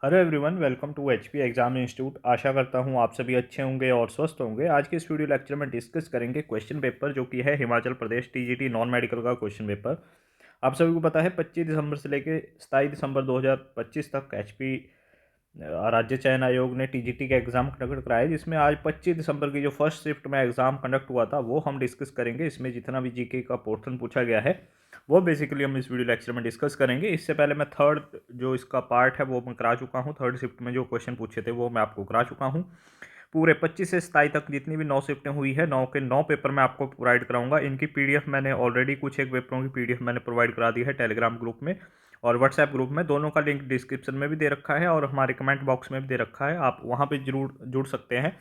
Hello everyone, welcome to HP exam institute. आशा करता हूँ आप सभी अच्छे होंगे और स्वस्थ होंगे। आज के इस वीडियो लेक्चर में डिस्कस करेंगे क्वेश्चन पेपर जो कि है Himachal Pradesh TGT non medical का क्वेश्चन पेपर। आप सभी को पता है 25 दिसंबर से लेकर 27 दिसंबर 2025 तक एचपी राज्य चयन आयोग ने टीजीटी का एग्ज़ाम कंडक्ट कराया, जिसमें आज 25 दिसंबर की जो फर्स्ट शिफ्ट में एग्ज़ाम कंडक्ट हुआ था वो हम डिस्कस करेंगे। इसमें जितना भी जीके का पोर्शन पूछा गया है वो बेसिकली हम इस वीडियो लेक्चर में डिस्कस करेंगे। इससे पहले मैं थर्ड जो इसका पार्ट है वो मैं करा चुका हूँ। थर्ड शिफ्ट में जो क्वेश्चन पूछे थे वो मैं आपको करा चुका हूँ। पूरे 25 से 27 तक जितनी भी 9 शिफ्टें हुई है, 9 के 9 पेपर मैं आपको प्रोवाइड कराऊंगा। इनकी पीडीएफ मैंने ऑलरेडी कुछ एक पेपरों की पीडीएफ मैंने प्रोवाइड करा दी है टेलीग्राम ग्रुप में और व्हाट्सएप ग्रुप में। दोनों का लिंक डिस्क्रिप्शन में भी दे रखा है और हमारे कमेंट बॉक्स में भी दे रखा है, आप वहाँ पे जरूर जुड़ सकते हैं।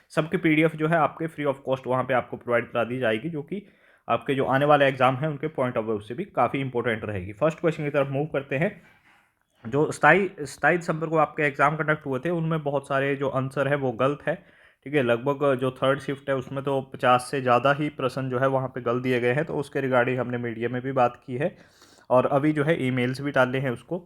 सबकी पीडीएफ जो है आपके फ्री ऑफ कॉस्ट वहाँ पे आपको प्रोवाइड करा दी जाएगी, जो कि आपके जो आने वाले एग्जाम हैं उनके पॉइंट ऑफ व्यू से भी काफ़ी इंपॉर्टेंट रहेगी। फर्स्ट क्वेश्चन की तरफ मूव करते हैं। जो 27 दिसंबर को आपके एग्ज़ाम कंडक्ट हुए थे उनमें बहुत सारे जो आंसर है वो गलत है। ठीक है, लगभग जो थर्ड शिफ्ट है उसमें तो 50 से ज़्यादा ही प्रश्न जो है वहाँ पे गलत दिए गए हैं, तो उसके रिगार्डिंग हमने मीडिया में भी बात की है और अभी जो है ईमेल्स भी डाले हैं उसको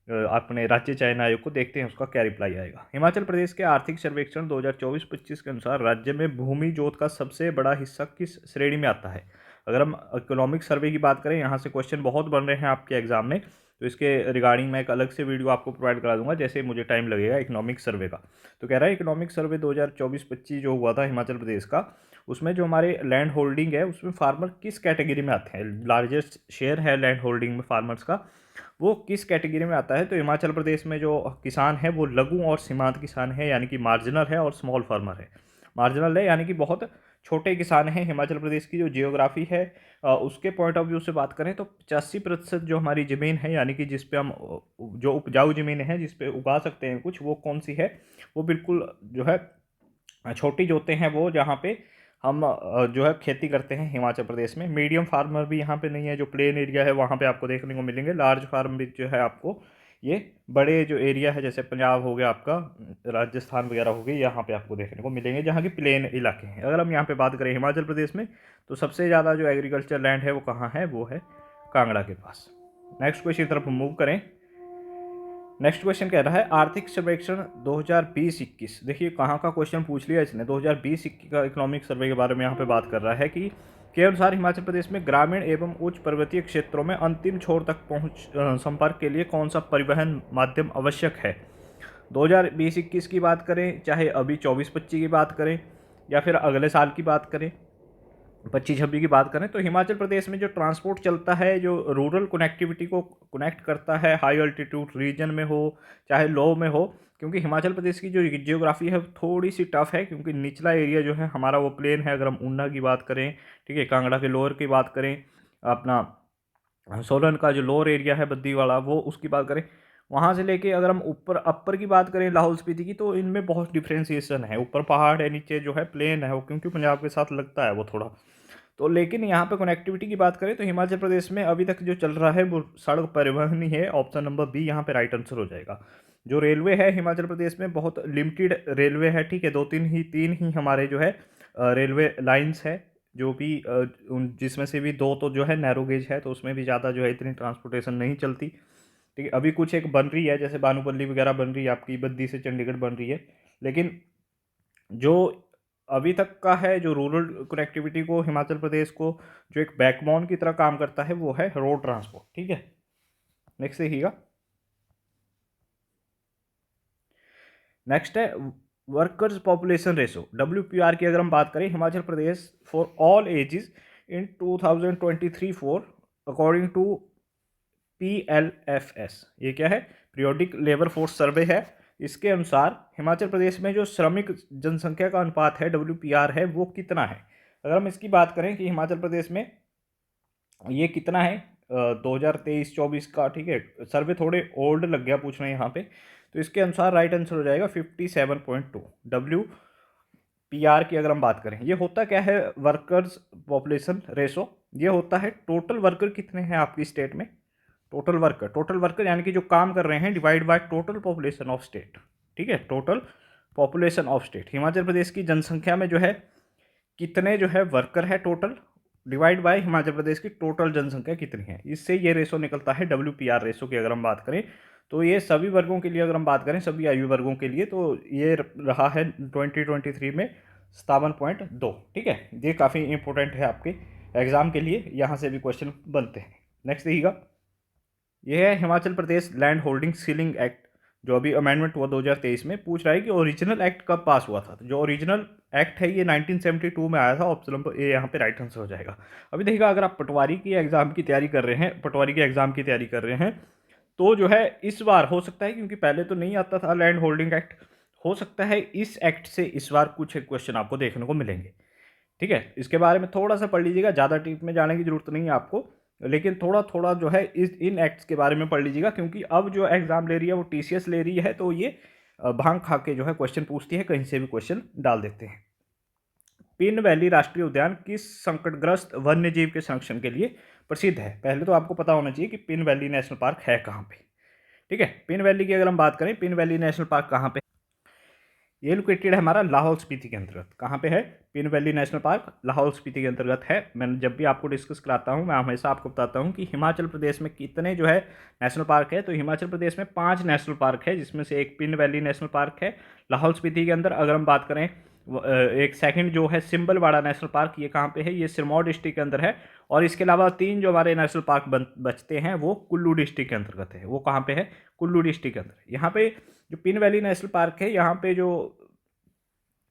अपने राज्य चयन आयोग को। देखते हैं उसका क्या रिप्लाई आएगा। हिमाचल प्रदेश के आर्थिक सर्वेक्षण 2024-25 के अनुसार राज्य में भूमि जोत का सबसे बड़ा हिस्सा किस श्रेणी में आता है। अगर हम इकोनॉमिक सर्वे की बात करें, यहाँ से क्वेश्चन बहुत बन रहे हैं आपके एग्जाम में, तो इसके रिगार्डिंग मैं एक अलग से वीडियो आपको प्रोवाइड करा दूंगा जैसे मुझे टाइम लगेगा इकोनॉमिक सर्वे का। तो कह रहा है इकोनॉमिक सर्वे 2024-25 जो हुआ था हिमाचल प्रदेश का, उसमें जो हमारे लैंड होल्डिंग है उसमें फार्मर किस कैटेगरी में आते हैं। लार्जेस्ट शेयर है लैंड होल्डिंग में फार्मर्स का, वो किस कैटेगरी में आता है। तो हिमाचल प्रदेश में जो किसान है वो लघु और सीमांत किसान है, यानी कि मार्जिनल है, और स्मॉल फार्मर है। मार्जिनल है यानी कि बहुत छोटे किसान हैं। हिमाचल प्रदेश की जो जियोग्राफी है उसके पॉइंट ऑफ व्यू से बात करें तो 85% जो हमारी ज़मीन है, यानी कि जिस पे हम जो उपजाऊ ज़मीन है जिस पे उगा सकते हैं कुछ, वो कौन सी है, वो बिल्कुल जो है छोटी जोते हैं वो, जहाँ पे हम जो है खेती करते हैं हिमाचल प्रदेश में। मीडियम फार्मर भी यहाँ पे नहीं है, जो प्लेन एरिया है वहाँ पे आपको देखने को मिलेंगे। लार्ज फार्म भी जो है आपको ये बड़े जो एरिया है जैसे पंजाब हो गया आपका, राजस्थान वगैरह हो गई, यहाँ पे आपको देखने को मिलेंगे जहाँ की प्लेन इलाके हैं। अगर हम यहाँ पे बात करें हिमाचल प्रदेश में, तो सबसे ज़्यादा जो एग्रीकल्चर लैंड है वो कहाँ है, वो है कांगड़ा के पास। नेक्स्ट क्वेश्चन की तरफ मूव करें। नेक्स्ट क्वेश्चन कह रहा है आर्थिक सर्वेक्षण 2020-21। देखिए कहाँ का क्वेश्चन पूछ लिया इसने। 2020-21 का इकोनॉमिक सर्वे के बारे में यहाँ पे बात कर रहा है कि के अनुसार हिमाचल प्रदेश में ग्रामीण एवं उच्च पर्वतीय क्षेत्रों में अंतिम छोर तक पहुँच संपर्क के लिए कौन सा परिवहन माध्यम आवश्यक है। 2020-21 की बात करें, चाहे अभी 24-25 की बात करें या फिर अगले साल की बात करें 25-26 की बात करें, तो हिमाचल प्रदेश में जो ट्रांसपोर्ट चलता है, जो रूरल कनेक्टिविटी को कनेक्ट करता है, हाई अल्टीट्यूड रीजन में हो चाहे लो में हो, क्योंकि हिमाचल प्रदेश की जो जियोग्राफी है थोड़ी सी टफ है, क्योंकि निचला एरिया जो है हमारा वो प्लेन है। अगर हम ऊना की बात करें, ठीक है, कांगड़ा के लोअर की बात करें, अपना सोलन का जो लोअर एरिया है बद्दी वाला, वो उसकी बात करें, वहाँ से लेके अगर हम ऊपर अपर की बात करें लाहौल स्पीति की, तो इनमें बहुत डिफ्रेंसिएशन है। ऊपर पहाड़ है, नीचे जो है प्लेन है, वो क्योंकि पंजाब के साथ लगता है वो थोड़ा। तो लेकिन यहाँ पे कनेक्टिविटी की बात करें तो हिमाचल प्रदेश में अभी तक जो चल रहा है वो सड़क परिवहन ही है। ऑप्शन नंबर बी यहाँ पे राइट आंसर हो जाएगा। जो रेलवे है हिमाचल प्रदेश में बहुत लिमिटेड रेलवे है, ठीक है, तीन ही हमारे जो है रेलवे लाइंस है, जो भी जिसमें से भी दो तो जो है नैरो गेज है, तो उसमें भी ज़्यादा जो है इतनी ट्रांसपोर्टेशन नहीं चलती। ठीक है, अभी कुछ एक बन रही है जैसे बानूपल्ली वगैरह बन रही है, आपकी बद्दी से चंडीगढ़ बन रही है, लेकिन जो अभी तक का है, जो रूरल कनेक्टिविटी को हिमाचल प्रदेश को जो एक बैकबोन की तरह काम करता है, वो है रोड ट्रांसपोर्ट। ठीक है, नेक्स्ट देखिएगा। नेक्स्ट है वर्कर्स पॉपुलेशन रेशो, WPR की अगर हम बात करें Himachal Pradesh for all ages in 2023-4 according to PLFS। ये क्या है, पीरियोडिक लेबर फोर्स सर्वे है। इसके अनुसार हिमाचल प्रदेश में जो श्रमिक जनसंख्या का अनुपात है, WPR है, वो कितना है। अगर हम इसकी बात करें कि हिमाचल प्रदेश में ये कितना है 2023-24 का, ठीक है, सर्वे थोड़े ओल्ड लग गया पूछना यहाँ पे, तो इसके अनुसार राइट आंसर हो जाएगा 57.2। WPR की अगर हम बात करें, ये होता क्या है, वर्कर्स पॉपुलेशन रेशो, ये होता है टोटल वर्कर कितने हैं आपकी स्टेट में। टोटल वर्कर यानी कि जो काम कर रहे हैं, divide by total population of state. ठीक है, total population of state, Himachal Pradesh की जनसंख्या में जो है कितने जो है वर्कर है total, divide by Himachal Pradesh की टोटल जनसंख्या कितनी है, इससे ये रेशो निकलता है WPR रेशो की अगर हम बात करें। तो ये सभी वर्गों के लिए अगर हम बात करें, सभी आयु वर्गों के लिए, तो ये रहा है 2023 में 57.2। ठीक है, ये काफ़ी इंपॉर्टेंट है आपके एग्जाम के लिए, यहाँ से भी क्वेश्चन बनते हैं। नेक्स्ट देखिएगा, यह है Himachal Pradesh land holding ceiling act, जो अभी अमेंडमेंट हुआ 2023 में। पूछ रहा है कि ओरिजिनल एक्ट कब पास हुआ था। तो जो ओरिजिनल एक्ट है ये 1972 में आया था। ऑप्शन नंबर ए यहाँ पे राइट आंसर हो जाएगा। अभी देखिएगा, अगर आप पटवारी की एग्जाम की तैयारी कर रहे हैं, पटवारी के एग्जाम की तैयारी कर रहे हैं, तो जो है इस बार हो सकता है, क्योंकि पहले तो नहीं आता था लैंड होल्डिंग एक्ट, हो सकता है इस एक्ट से इस बार कुछ क्वेश्चन आपको देखने को मिलेंगे। ठीक है, इसके बारे में थोड़ा सा पढ़ लीजिएगा, ज़्यादा डीप में जाने की जरूरत नहीं है आपको, लेकिन थोड़ा थोड़ा जो है इन एक्ट्स के बारे में पढ़ लीजिएगा, क्योंकि अब जो एग्जाम ले रही है वो टीसीएस ले रही है, तो ये भांग खा के जो है क्वेश्चन पूछती है, कहीं से भी क्वेश्चन डाल देते हैं। पिन वैली राष्ट्रीय उद्यान किस संकटग्रस्त वन्य जीव के संरक्षण के लिए प्रसिद्ध है। पहले तो आपको पता होना चाहिए कि पिन वैली नेशनल पार्क है कहाँ पे। ठीक है, पिन वैली की अगर हम बात करें, पिन वैली नेशनल पार्क कहाँ पे, ये लोकेटेड है हमारा लाहौल स्पीति के अंतर्गत। कहाँ पे है? Pin valley national park Lahaul Spiti के अंतर्गत है। मैं जब भी आपको डिस्कस कराता हूँ, मैं हमेशा आपको बताता हूँ कि हिमाचल प्रदेश में कितने जो है नेशनल पार्क है। तो हिमाचल प्रदेश में 5 नेशनल पार्क है, जिसमें से एक पिन वैली नेशनल पार्क है लाहौल स्पीति के अंदर। अगर हम बात करें एक सेकंड जो है सिम्बलवाड़ा नेशनल पार्क, ये कहाँ पे है? ये सिरमौर डिस्ट्रिक्ट के अंदर है। और इसके अलावा 3 जो हमारे नेशनल पार्क बचते हैं वो कुल्लू डिस्ट्रिक्ट के अंतर्गत है। वो कहाँ पे है? कुल्लू डिस्ट्रिक्ट के अंदर। यहाँ पे जो पिन वैली नेशनल पार्क है, यहाँ पे जो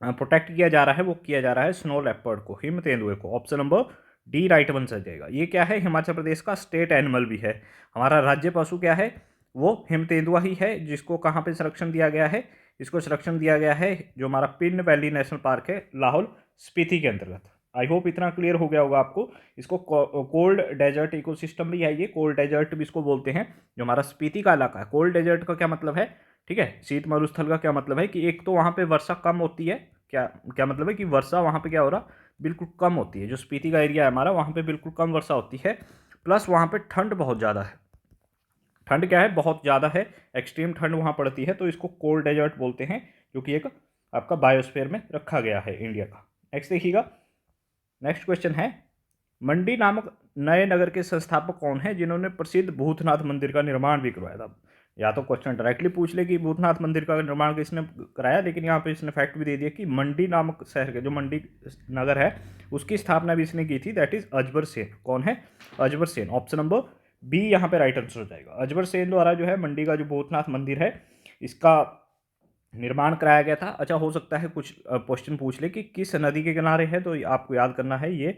प्रोटेक्ट किया जा रहा है वो किया जा रहा है स्नो लेपर्ड को, हिम तेंदुए को। Option number D right answer जाएगा। ये क्या है? हिमाचल प्रदेश का स्टेट एनिमल भी है। हमारा राज्य पशु क्या है? वो हिम तेंदुआ ही है, जिसको कहाँ पे संरक्षण दिया गया है? इसको संरक्षण दिया गया है जो हमारा पिन वैली नेशनल पार्क है लाहौल स्पीति के अंतर्गत। आई होप इतना क्लियर हो गया होगा आपको। इसको कोल्ड डेजर्ट इकोसिस्टम भी है, ये कोल्ड डेजर्ट भी इसको बोलते हैं, जो हमारा स्पीति का इलाका है। कोल्ड डेजर्ट का क्या मतलब है? ठीक है, शीत मरुस्थल का क्या मतलब है कि एक तो वहाँ पे वर्षा कम होती है। क्या क्या मतलब है कि वर्षा वहाँ पे क्या हो रहा, बिल्कुल कम होती है। जो स्पीति का एरिया है हमारा, वहाँ पे बिल्कुल कम वर्षा होती है, प्लस वहाँ पे ठंड बहुत ज़्यादा है। ठंड क्या है? बहुत ज़्यादा है, एक्सट्रीम ठंड वहाँ पड़ती है, तो इसको कोल्ड डेजर्ट बोलते हैं, जो कि एक आपका बायोस्फीयर में रखा गया है इंडिया का। नेक्स्ट देखिएगा, नेक्स्ट क्वेश्चन है, मंडी नामक नए नगर के संस्थापक कौन है जिन्होंने प्रसिद्ध भूतनाथ मंदिर का निर्माण भी करवाया था। या तो क्वेश्चन डायरेक्टली पूछ ले कि भूतनाथ मंदिर का निर्माण किसने कराया, लेकिन यहाँ पे इसने फैक्ट भी दे दिया कि मंडी नामक शहर के जो मंडी नगर है उसकी स्थापना भी इसने की थी, दैट इज अजबर सेन। कौन है? Ajbar Sen. Option number B यहाँ पे राइट आंसर हो जाएगा। अजबर सेन द्वारा जो है मंडी का जो भूतनाथ मंदिर है इसका निर्माण कराया गया था। अच्छा, हो सकता है कुछ क्वेश्चन पूछ ले कि किस नदी के किनारे है, तो आपको याद करना है ये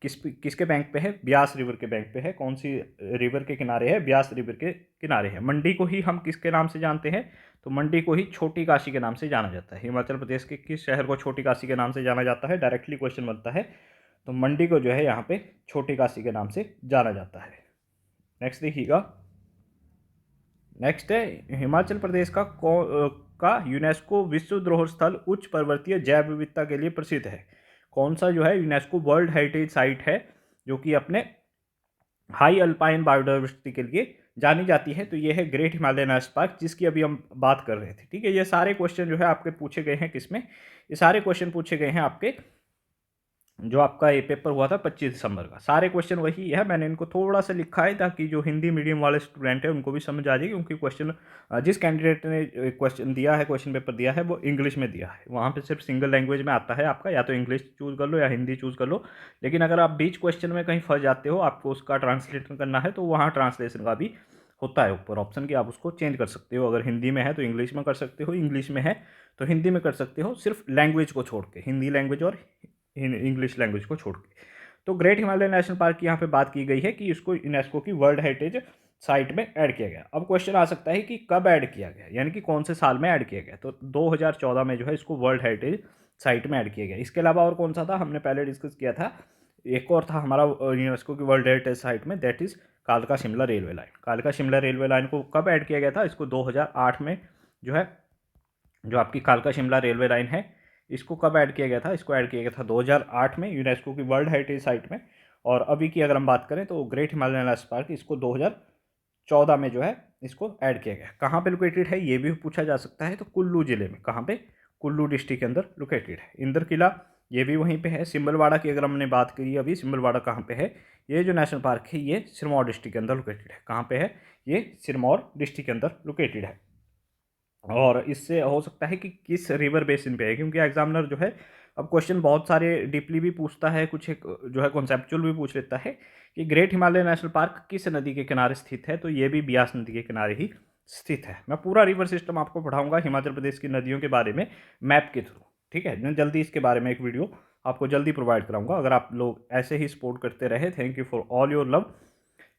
किसके बैंक पे है? ब्यास रिवर के बैंक पे है। कौन सी रिवर के किनारे है? ब्यास रिवर के किनारे है। मंडी को ही हम किसके नाम से जानते हैं? तो मंडी को ही छोटी काशी के नाम से जाना जाता है। हिमाचल प्रदेश के किस शहर को छोटी काशी के नाम से जाना जाता है? डायरेक्टली क्वेश्चन बनता है, तो मंडी को जो है यहाँ पे छोटी काशी के नाम से जाना जाता है। नेक्स्ट देखिएगा, नेक्स्ट है हिमाचल प्रदेश का यूनेस्को विश्व धरोहर स्थल उच्च पर्वतीय जैव विविधता के लिए प्रसिद्ध है। कौन सा जो है यूनेस्को वर्ल्ड हेरिटेज साइट है जो कि अपने हाई अल्पाइन बायोडाइवर्सिटी के लिए जानी जाती है? तो ये है ग्रेट हिमालयन नेशनल पार्क, जिसकी अभी हम बात कर रहे थे। ठीक है, ये सारे क्वेश्चन जो है आपके पूछे गए हैं किसमें? ये सारे क्वेश्चन पूछे गए हैं आपके जो आपका ये पेपर हुआ था 25 दिसंबर का। सारे क्वेश्चन वही है, मैंने इनको थोड़ा सा लिखा है ताकि जो हिंदी मीडियम वाले स्टूडेंट हैं उनको भी समझ आ जाए, क्योंकि क्वेश्चन जिस कैंडिडेट ने क्वेश्चन दिया है, क्वेश्चन पेपर दिया है, वो इंग्लिश में दिया है। वहाँ पे सिर्फ सिंगल लैंग्वेज में आता है आपका, या तो इंग्लिश चूज़ कर लो या हिंदी चूज़ कर लो। लेकिन अगर आप बीच क्वेश्चन में कहीं फंस जाते हो, आपको उसका ट्रांसलेशन करना है, तो वहाँ ट्रांसलेशन का भी होता है ऊपर ऑप्शन कि आप उसको चेंज कर सकते हो। अगर हिंदी में है तो इंग्लिश में कर सकते हो, इंग्लिश में है तो हिंदी में कर सकते हो, सिर्फ लैंग्वेज को छोड़ के, हिंदी लैंग्वेज और इंग्लिश लैंग्वेज को छोड़ के। तो ग्रेट हिमालय नेशनल पार्क की यहाँ पे बात की गई है कि इसको यूनेस्को की वर्ल्ड हेरिटेज साइट में ऐड किया गया। अब क्वेश्चन आ सकता है कि कब ऐड किया गया, यानी कि कौन से साल में ऐड किया गया। तो 2014 में जो है इसको वर्ल्ड हेरिटेज साइट में ऐड किया गया। इसके अलावा और कौन सा था, हमने पहले डिस्कस किया था, एक और था हमारा यूनेस्को की वर्ल्ड हेरिटेज साइट में, दैट इज कालका शिमला रेलवे लाइन। कालका शिमला रेलवे लाइन को कब ऐड किया गया था? इसको 2008 में जो है, जो आपकी कालका शिमला रेलवे लाइन है, इसको कब ऐड किया गया था? इसको ऐड किया गया था 2008 में यूनेस्को की वर्ल्ड हेरिटेज साइट में। और अभी की अगर हम बात करें तो ग्रेट हिमालयन नेशनल पार्क, इसको 2014 में जो है इसको ऐड किया गया। कहाँ पे लोकेटेड है ये भी पूछा जा सकता है, तो कुल्लू जिले में। कहाँ पे? कुल्लू डिस्ट्रिक्ट के अंदर लोकेटेड है। इंदर किला ये भी वहीं पे है। सिम्बलवाड़ा की अगर हमने बात करी अभी, सिम्बलवाड़ा कहाँ पे है? ये जो नेशनल पार्क है ये सिरमौर डिस्ट्रिक्ट के अंदर लोकेटेड है। कहाँ पे है? ये सिरमौर डिस्ट्रिक्ट के अंदर लोकेटेड है। और इससे हो सकता है कि किस रिवर बेसिन पे है, क्योंकि एग्जामिनर जो है अब क्वेश्चन बहुत सारे डीपली भी पूछता है, कुछ एक जो है कॉन्सेप्चुअल भी पूछ लेता है कि ग्रेट हिमालय नेशनल पार्क किस नदी के किनारे स्थित है, तो ये भी ब्यास नदी के किनारे ही स्थित है। मैं पूरा रिवर सिस्टम आपको पढ़ाऊंगा हिमाचल प्रदेश की नदियों के बारे में मैप के थ्रू, ठीक है। मैं जल्दी इसके बारे में एक वीडियो आपको जल्दी प्रोवाइड कराऊंगा, अगर आप लोग ऐसे ही सपोर्ट करते रहे। Thank you for all your love.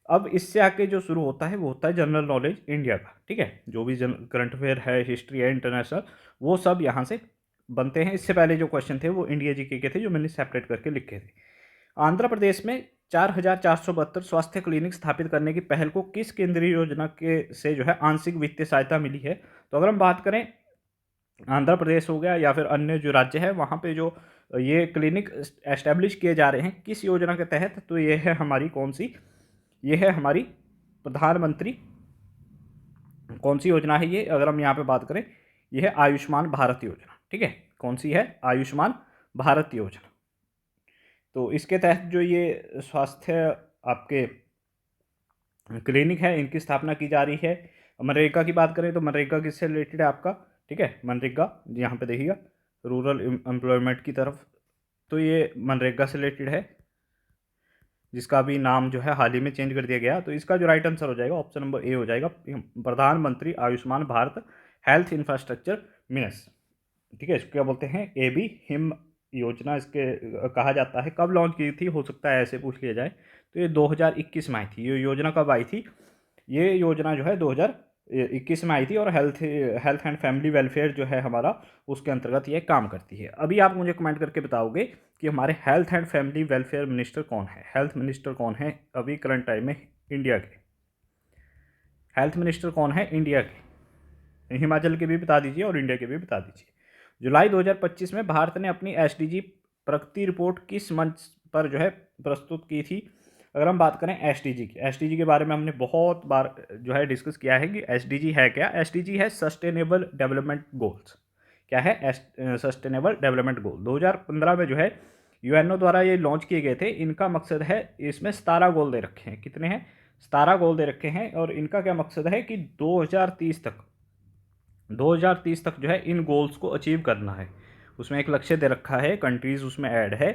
अब इससे आके जो शुरू होता है वो होता है जनरल नॉलेज इंडिया का, ठीक है। जो भी करंट अफेयर है, हिस्ट्री है, इंटरनेशनल, वो सब यहाँ से बनते हैं। इससे पहले जो क्वेश्चन थे वो इंडिया जीके के थे, जो मैंने सेपरेट करके लिखे थे। आंध्र प्रदेश में 4,472 स्वास्थ्य क्लिनिक स्थापित करने की पहल को किस केंद्रीय योजना के से जो है आंशिक वित्तीय सहायता मिली है? तो अगर हम बात करें आंध्र प्रदेश हो गया या फिर अन्य जो राज्य है, वहाँ पे जो ये क्लिनिक एस्टेब्लिश किए जा रहे हैं किस योजना के तहत, तो ये है हमारी कौन सी? ये है हमारी प्रधानमंत्री, कौन सी योजना है ये? अगर हम यहाँ पे बात करें, ये है आयुष्मान भारत योजना, ठीक है। कौन सी है? आयुष्मान भारत योजना। तो इसके तहत जो ये स्वास्थ्य आपके क्लिनिक है, इनकी स्थापना की जा रही है। मनरेगा की बात करें तो मनरेगा किससे रिलेटेड है आपका? ठीक है, मनरेगा यहाँ पे देखिएगा, रूरल एम्प्लॉयमेंट की तरफ, तो ये मनरेगा से रिलेटेड है, जिसका भी नाम जो है हाल ही में चेंज कर दिया गया। तो इसका जो राइट आंसर हो जाएगा ऑप्शन नंबर ए हो जाएगा, प्रधानमंत्री Ayushman Bharat health infrastructure minus, ठीक है। इसको क्या बोलते हैं? ए बी हिम योजना इसके कहा जाता है। कब लॉन्च की थी, हो सकता है ऐसे पूछ लिया जाए, तो ये 2021 में आई थी। ये योजना कब आई थी? ये योजना जो है 2021 में आई थी, और health health and family welfare जो है हमारा, उसके अंतर्गत ये काम करती है। अभी आप मुझे कमेंट करके बताओगे कि हमारे health and family welfare minister कौन है? हेल्थ मिनिस्टर कौन है अभी करंट टाइम में इंडिया के? हेल्थ मिनिस्टर कौन है इंडिया के? हिमाचल के भी बता दीजिए और इंडिया के भी बता दीजिए। जुलाई 2025 में भारत ने अपनी एसडीजी प्रगति रिपोर्ट किस मंच पर जो है प्रस्तुत की थी? अगर हम बात करें एसडीजी की, एसडीजी के बारे में हमने बहुत बार जो है डिस्कस किया है कि एसडीजी है क्या। एसडीजी है सस्टेनेबल डेवलपमेंट गोल्स। क्या है? सस्टेनेबल डेवलपमेंट गोल 2015 में जो है यूएनओ द्वारा ये लॉन्च किए गए थे। इनका मकसद है, इसमें 17 गोल दे रखे हैं। कितने हैं? 17 गोल दे रखे हैं, और इनका क्या मकसद है कि 2030 तक जो है इन गोल्स को अचीव करना है। उसमें एक लक्ष्य दे रखा है, कंट्रीज़ उसमें ऐड है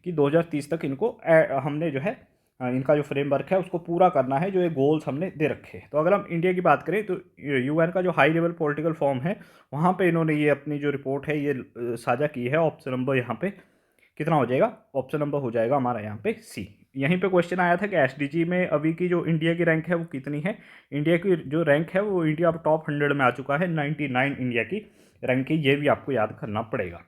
कि 2030 तक इनको हमने जो है इनका जो फ्रेमवर्क है उसको पूरा करना है, जो ये गोल्स हमने दे रखे हैं। तो अगर हम इंडिया की बात करें तो यूएन का जो हाई लेवल पॉलिटिकल फॉर्म है, वहाँ पे इन्होंने ये अपनी जो रिपोर्ट है ये साझा की है। ऑप्शन नंबर यहाँ पे कितना हो जाएगा? ऑप्शन नंबर हो जाएगा हमारा यहाँ पे सी। यहीं पे क्वेश्चन आया था कि एसडीजी में अभी की जो इंडिया की रैंक है वो कितनी है। इंडिया की जो रैंक है वो इंडिया अब टॉप 100 में आ चुका है, 99 इंडिया की रैंक है, ये भी आपको याद करना पड़ेगा।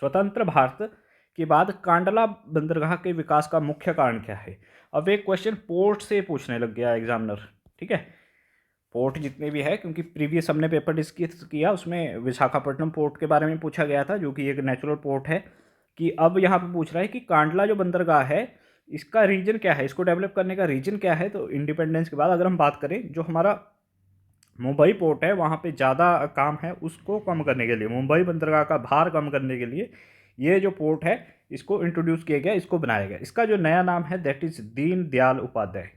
स्वतंत्र भारत के बाद कांडला बंदरगाह के विकास का मुख्य कारण क्या है? अब एक क्वेश्चन पोर्ट से पूछने लग गया एग्जामिनर, ठीक है। पोर्ट जितने भी है, क्योंकि प्रीवियस हमने पेपर डिस्कस किया उसमें विशाखापट्टनम पोर्ट के बारे में पूछा गया था, जो कि एक नेचुरल पोर्ट है, कि अब यहाँ पे पूछ रहा है कि कांडला जो बंदरगाह है इसका रीजन क्या है, इसको डेवलप करने का रीजन क्या है। तो इंडिपेंडेंस के बाद अगर हम बात करें, जो हमारा मुंबई पोर्ट है वहाँ पे ज़्यादा काम है, उसको कम करने के लिए, मुंबई बंदरगाह का भार कम करने के लिए ये जो पोर्ट है इसको इंट्रोड्यूस किया गया, इसको बनाया गया। इसका जो नया नाम है that is Deen Dayal Upadhyay,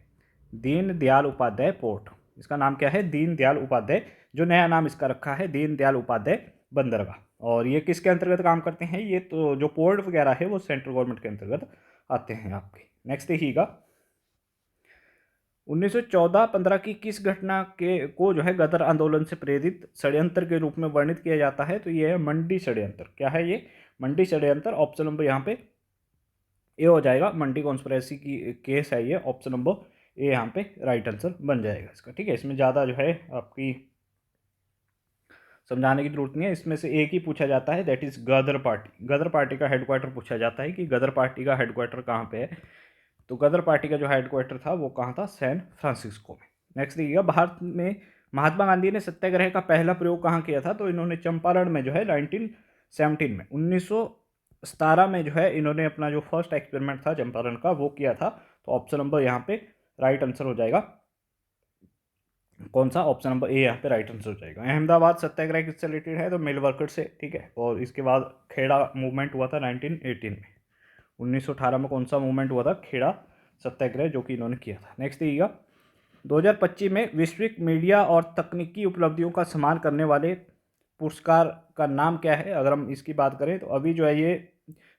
Deen Dayal Upadhyay port. इसका नाम क्या है? दीन दयाल उपाध्याय। जो नया नाम इसका रखा है दीन दयाल उपाध्याय बंदरगाह। और ये किसके अंतर्गत काम करते हैं? ये तो जो पोर्ट वगैरह है वो सेंट्रल गवर्नमेंट के अंतर्गत आते हैं आपके। नेक्स्ट देखिएगा, 1914-15 की किस घटना के को जो है गदर आंदोलन से प्रेरित षड्यंत्र के रूप में वर्णित किया जाता है? तो ये है मंडी षड्यंत्र। क्या है ये? मंडी षड्यंत्र। ऑप्शन नंबर यहाँ पे ए हो जाएगा, मंडी कॉन्स्पिरेसी की केस है ये। ऑप्शन नंबर ए यहाँ पे राइट आंसर बन जाएगा इसका, ठीक है। इसमें ज़्यादा जो है आपकी समझाने की जरूरत नहीं है, इसमें से एक ही पूछा जाता है that is Ghadar party. Ghadar party का हेडक्वार्टर पूछा जाता है कि गदर पार्टी का हेडक्वार्टर कहाँ पे है। तो गदर पार्टी का जो हेडक्वार्टर था वो कहाँ था? सैन फ्रांसिस्को में। नेक्स्ट देखिएगा, भारत में महात्मा गांधी ने सत्याग्रह का पहला प्रयोग कहाँ किया था? तो इन्होंने चंपारण में जो है 1917 में 1917 में जो है इन्होंने अपना जो फर्स्ट एक्सपेरिमेंट था चंपारण का वो किया था। तो ऑप्शन नंबर यहाँ पे राइट आंसर हो जाएगा, कौन सा? ऑप्शन नंबर ए यहाँ पे राइट आंसर हो जाएगा। अहमदाबाद सत्याग्रह किससे रिलेटेड है? तो मिल वर्कर से, ठीक है। और इसके बाद खेड़ा मूवमेंट हुआ था 1918 में। 1918 में कौन सा मूवमेंट हुआ था? खेड़ा सत्याग्रह जो कि इन्होंने किया था। नेक्स्ट देखिएगा, 2025 में वैश्विक मीडिया और तकनीकी उपलब्धियों का सम्मान करने वाले पुरस्कार का नाम क्या है? अगर हम इसकी बात करें तो अभी जो है ये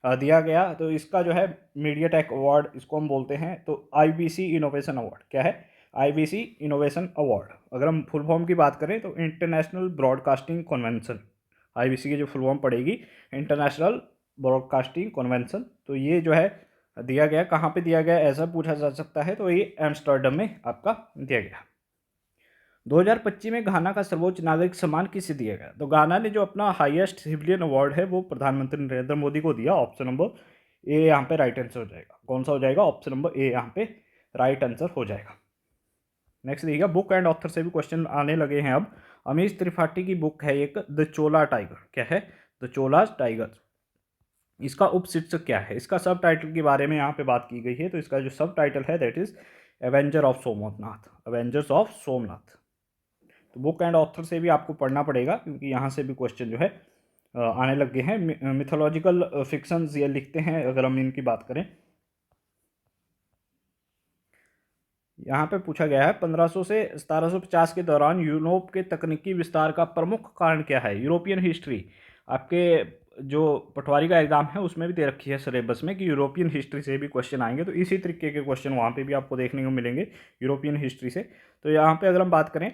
दिया गया, तो इसका जो है मीडिया टेक अवार्ड इसको हम बोलते हैं, तो IBC इनोवेशन अवार्ड। क्या है? IBC innovation award. अगर हम फुल फॉर्म की बात करें तो इंटरनेशनल ब्रॉडकास्टिंग कन्वेंशन, IBC की जो फुल फॉर्म पड़ेगी इंटरनेशनल ब्रॉडकास्टिंग कन्वेंशन। तो ये जो है दिया गया, कहाँ पे दिया गया ऐसा पूछा जा सकता है, तो ये एम्स्टर्डम में आपका दिया गया। 2025 में घाना का सर्वोच्च नागरिक सम्मान किसे दिया गया? तो घाना ने जो अपना हाईएस्ट सिविलियन अवार्ड है वो प्रधानमंत्री नरेंद्र मोदी को दिया। ऑप्शन नंबर ए यहाँ पे राइट आंसर हो जाएगा। कौन सा हो जाएगा? ऑप्शन नंबर ए यहाँ पे राइट आंसर हो जाएगा। नेक्स्ट देखिएगा, बुक एंड ऑथर से भी क्वेश्चन आने लगे हैं अब। अमीश त्रिपाठी की बुक है एक, द चोला टाइगर। क्या है? The Chola tiger. इसका उपशीर्षक क्या है? इसका सब टाइटल के बारे में यहाँ पे बात की गई है। तो इसका जो सब टाइटल है that is Avenger of Somnath, Avengers of Somnath. तो बुक एंड ऑथर से भी आपको पढ़ना पड़ेगा क्योंकि यहाँ से भी क्वेश्चन जो है आने लग गए हैं। मिथोलॉजिकल फिक्शंस ये लिखते हैं अगर हम इनकी बात करें। यहाँ पे पूछा गया है 1500 से 1750 के दौरान यूरोप के तकनीकी विस्तार का प्रमुख कारण क्या है? यूरोपियन हिस्ट्री आपके जो पटवारी का एग्जाम है उसमें भी दे रखी है सिलेबस में कि यूरोपियन हिस्ट्री से भी क्वेश्चन आएंगे, तो इसी तरीके के क्वेश्चन वहाँ पे भी आपको देखने को मिलेंगे यूरोपियन हिस्ट्री से। तो यहाँ पे अगर हम बात करें,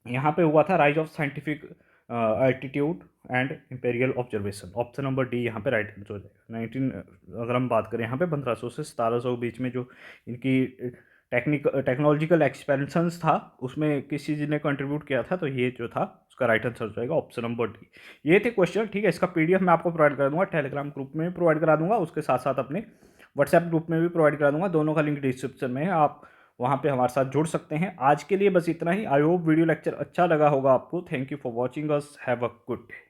यहाँ पे हुआ था rise of scientific altitude and imperial observation. Option number D यहाँ पे राइट आंसर हो जाएगा। 19 अगर हम बात करें यहाँ पे 1500 से 1700 के बीच में जो इनकी टेक्नोलॉजिकल एक्सपेंशंस था उसमें किस चीज़ ने कंट्रीब्यूट किया था, तो ये जो था उसका राइट आंसर हो जाएगा ऑप्शन नंबर डी। ये थे क्वेश्चन। ठीक है, इसका PDF मैं आपको प्रोवाइड करा दूंगा, टेलीग्राम ग्रुप में भी प्रोवाइड करा दूंगा, उसके साथ साथ अपने व्हाट्सएप ग्रुप में भी प्रोवाइड करा दूंगा। दोनों का लिंक डिस्क्रिप्शन में है, आप वहाँ पे हमारे साथ जुड़ सकते हैं। आज के लिए बस इतना ही। आई होप वीडियो लेक्चर अच्छा लगा होगा आपको। Thank you for watching us. Have a good day.